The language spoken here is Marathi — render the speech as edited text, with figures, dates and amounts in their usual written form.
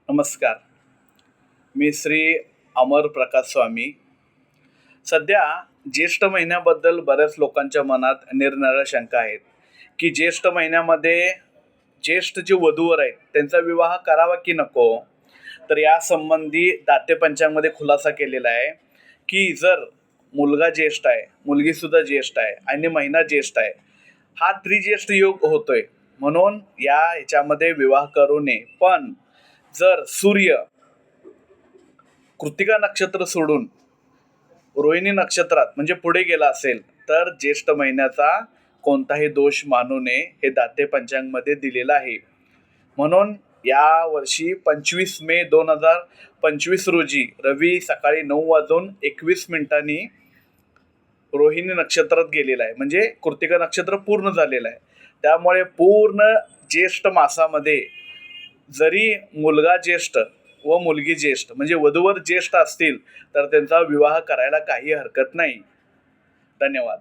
नमस्कार. मी श्री अमर प्रकाश स्वामी. सध्या ज्येष्ठ महिन्याबद्दल बऱ्याच लोकांच्या मनात निरनिराळ्या शंका आहेत की ज्येष्ठ महिन्यामध्ये ज्येष्ठ जे वधूवर आहेत त्यांचा विवाह करावा की नको. तर यासंबंधी दाते पंचांगमध्ये खुलासा केलेला आहे की जर मुलगा ज्येष्ठ आहे, मुलगीसुद्धा ज्येष्ठ आहे आणि महिना ज्येष्ठ आहे, हा त्रिज्येष्ठ योग होतोय, म्हणून ह्याच्यामध्ये विवाह करू नये. पण जर सूर्य कृत्तिका नक्षत्र सोडून रोहिणी नक्षत्रात म्हणजे पुढे गेला असेल तर ज्येष्ठ महिन्याचा कोणताही दोष मानू नये हे दाते पंचांगमध्ये दिलेलं आहे. म्हणून या वर्षी 25 मे 2025 रोजी रवी सकाळी 9:21 रोहिणी नक्षत्रात गेलेला आहे, म्हणजे कृत्तिका नक्षत्र पूर्ण झालेलं आहे. त्यामुळे पूर्ण ज्येष्ठ मासामध्ये जरी मुलगा ज्येष्ठ व मुलगी ज्येष्ठ म्हणजे वधूवर ज्येष्ठ असतील तर त्यांचा विवाह करायला काही हरकत नाही. धन्यवाद.